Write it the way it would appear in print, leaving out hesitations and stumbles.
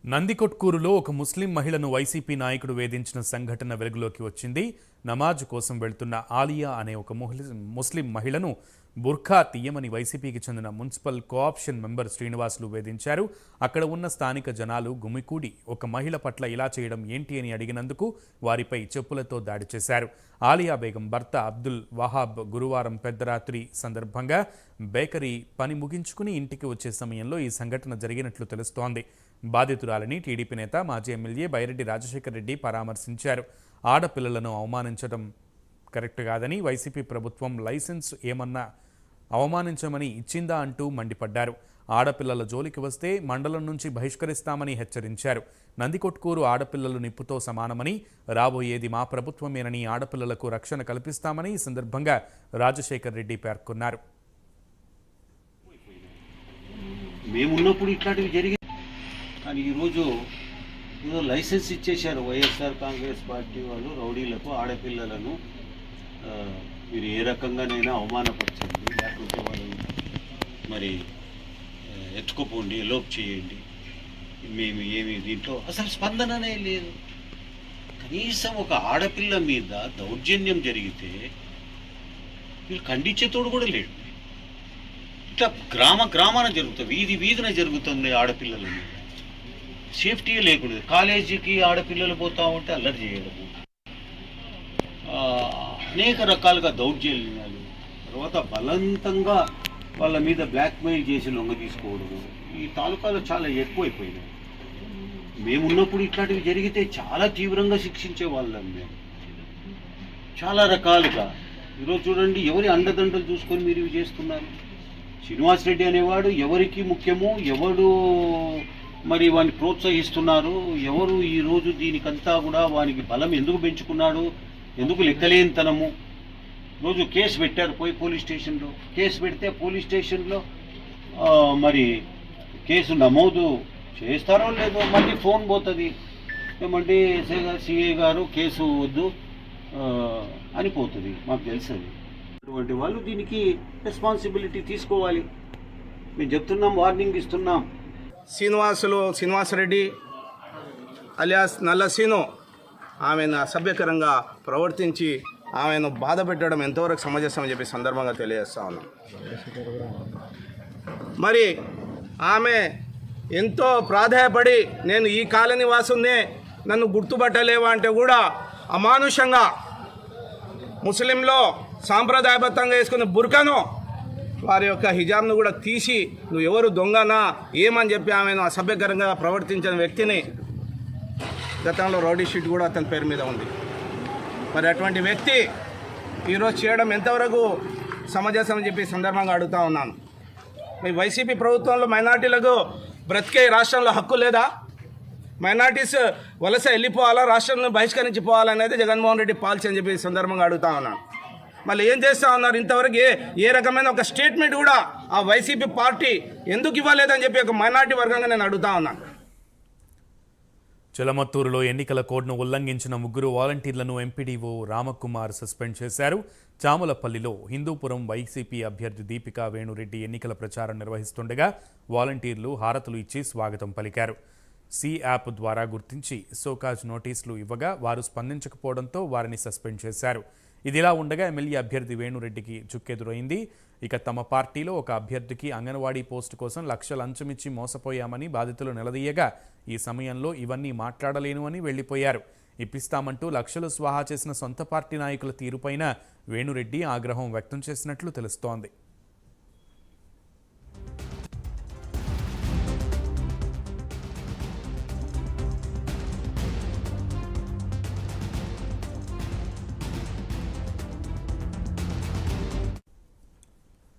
నందికొట్కూరులో ఒక ముస్లిం మహిళను వైసీపీ నాయకుడు వేధించిన సంఘటన వెలుగులోకి వచ్చింది. నమాజ్ కోసం వెళ్తున్న ఆలియా అనే ఒక ముస్లిం మహిళను బుర్ఖా తీయమని వైసీపీకి చెందిన మున్సిపల్ కోఆప్షన్ మెంబర్ శ్రీనివాసులు వేధించారు. అక్కడ ఉన్న స్థానిక జనాలు గుమికూడి ఒక మహిళ పట్ల ఇలా చేయడం ఏంటి అని అడిగినందుకు వారిపై చెప్పులతో దాడి చేశారు. ఆలియా బేగం భర్త అబ్దుల్ వహాబ్ గురువారం పెద్దరాత్రి సందర్భంగా బేకరీ పని ముగించుకుని ఇంటికి వచ్చే సమయంలో ఈ సంఘటన జరిగినట్లు తెలుస్తోంది. బాధితురాలిని టీడీపీ నేత మాజీ ఎమ్మెల్యే బైరెడ్డి రాజశేఖర్ రెడ్డి పరామర్శించారు. ఆడపిల్లలను అవమానించడం కరెక్ట్ కాదని, వైసీపీ ప్రభుత్వం లైసెన్స్ ఏమన్నా అవమానించమని ఇచ్చిందా అంటూ మండిపడ్డారు. ఆడపిల్లల జోలికి వస్తే మండలం నుంచి బహిష్కరిస్తామని హెచ్చరించారు. నందికొట్కూరు ఆడపిల్లలు నిప్పుతో సమానమని, రాబోయేది మా ప్రభుత్వమేనని, ఆడపిల్లలకు రక్షణ కల్పిస్తామని ఈ సందర్భంగా రాజశేఖర్ రెడ్డి పేర్కొన్నారు. మేమున్నప్పుడు ఇట్లాంటివి జరిగి కానీ ఈరోజు ఏదో లైసెన్స్ ఇచ్చేశారు వైఎస్ఆర్ కాంగ్రెస్ పార్టీ వాళ్ళు రౌడీలకు, ఆడపిల్లలను మీరు ఏ రకంగానైనా అవమానపరచండి, లేకపోతే వాళ్ళని మరి ఎత్తుకుపోండి, ఎలోప్ చేయండి, మేము ఏమి దీంట్లో అసలు స్పందననే లేదు. కనీసం ఒక ఆడపిల్ల మీద దౌర్జన్యం జరిగితే వీళ్ళు ఖండించేతోడు కూడా లేడు. ఇట్లా గ్రామాన జరుగుతుంది, వీధిన జరుగుతుంది. ఆడపిల్లల మీద సేఫ్టీ లేకూడదు. కాలేజీకి ఆడపిల్లలు పోతా ఉంటే అల్లరి చేయడము, అనేక రకాలుగా దౌర్జన్యాలు, తర్వాత బలవంతంగా వాళ్ళ మీద బ్లాక్మెయిల్ చేసి లొంగ తీసుకోవడము ఈ తాలూకాలో చాలా ఎక్కువైపోయినాయి. మేమున్నప్పుడు ఇట్లాంటివి జరిగితే చాలా తీవ్రంగా శిక్షించే వాళ్ళం మేము, చాలా రకాలుగా. ఈరోజు చూడండి, ఎవరి అండదండలు చూసుకొని మీరు ఇవి చేస్తున్నారు. శ్రీనివాస్ రెడ్డి అనేవాడు ఎవరికి ముఖ్యమో, ఎవడు మరి వాడిని ప్రోత్సహిస్తున్నారు, ఎవరు ఈరోజు దీనికంతా కూడా వానికి బలం ఎందుకు పెంచుకున్నాడు, ఎందుకు లెక్కలేనితనము. రోజు కేసు పెట్టారు, పోయి పోలీస్ స్టేషన్లో కేసు పెడితే పోలీస్ స్టేషన్లో మరి కేసు నమోదు చేస్తారో లేదో మళ్ళీ ఫోన్ పోతుంది, ఏమంటే సిఐ గారు కేసు వద్దు అని పోతుంది. మాకు తెలుస్తుంది. అటువంటి వాళ్ళు దీనికి రెస్పాన్సిబిలిటీ తీసుకోవాలి. మేము చెప్తున్నాం, వార్నింగ్ ఇస్తున్నాం. శ్రీనివాసరెడ్డి అలియాస్ నల్లసీను ఆమెను అసభ్యకరంగా ప్రవర్తించి ఆమెను బాధ పెట్టడం ఎంతవరకు సమంజసం అని చెప్పి సందర్భంగా తెలియజేస్తా ఉన్నాం. మరి ఆమె ఎంతో ప్రాధాయపడి నేను ఈ కాలనీ వాసునే, నన్ను గుర్తుపట్టలేవా అంటే కూడా అమానుషంగా ముస్లింలో సాంప్రదాయబద్ధంగా వేసుకున్న బుర్కాను, వారి యొక్క హిజాబ్ను కూడా తీసి నువ్వు ఎవరు దొంగనా ఏమని చెప్పి ఆమెను అసభ్యకరంగా ప్రవర్తించిన వ్యక్తిని గతంలో రౌడీ షీట్ కూడా అతని పేరు మీద ఉంది. మరి అటువంటి వ్యక్తి ఈరోజు చేయడం ఎంతవరకు సమంజసం అని చెప్పి సందర్భంగా అడుగుతూ ఉన్నాను. మీ వైసీపీ ప్రభుత్వంలో మైనార్టీలకు బ్రతికే రాష్ట్రంలో హక్కు లేదా? మైనార్టీస్ వలస వెళ్ళిపోవాలా, రాష్ట్రాన్ని బహిష్కరించి పోవాలనేది జగన్మోహన్ రెడ్డి పాలసీ అని చెప్పి సందర్భంగా అడుగుతూ ఉన్నాను. మళ్ళీ ఏం చేస్తూ ఉన్నారు? ఇంతవరకు ఏ రకమైన ఒక స్టేట్మెంట్ కూడా ఆ వైసీపీ పార్టీ ఎందుకు ఇవ్వలేదని చెప్పి ఒక మైనార్టీ వర్గంగా నేను అడుగుతా ఉన్నాను. చిలమత్తూరులో ఎన్నికల కోడ్ను ఉల్లంఘించిన 3 వాలంటీర్లను ఎంపీడీఓ రామకుమార్ సస్పెండ్ చేశారు. చాములపల్లిలో హిందూపురం వైసీపీ అభ్యర్థి దీపికా వేణురెడ్డి ఎన్నికల ప్రచారం నిర్వహిస్తుండగా వాలంటీర్లు హారతులు ఇచ్చి స్వాగతం పలికారు. సి యాప్ ద్వారా గుర్తించి సోకాజ్ నోటీసులు ఇవ్వగా వారు స్పందించకపోవడంతో వారిని సస్పెండ్ చేశారు. ఇదిలా ఉండగా ఎమ్మెల్యే అభ్యర్థి వేణురెడ్డికి చుక్కెదురైంది. ఇక తమ పార్టీలో ఒక అభ్యర్థికి అంగన్వాడీ పోస్టు కోసం లక్ష లంచమిచ్చి మోసపోయామని బాధితులు నిలదీయగా ఈ సమయంలో ఇవన్నీ మాట్లాడలేను అని వెళ్లిపోయారు. ఇప్పిస్తామంటూ లక్షలు స్వాహా చేసిన సొంత పార్టీ నాయకుల తీరుపైన వేణురెడ్డి ఆగ్రహం వ్యక్తం చేసినట్లు తెలుస్తోంది.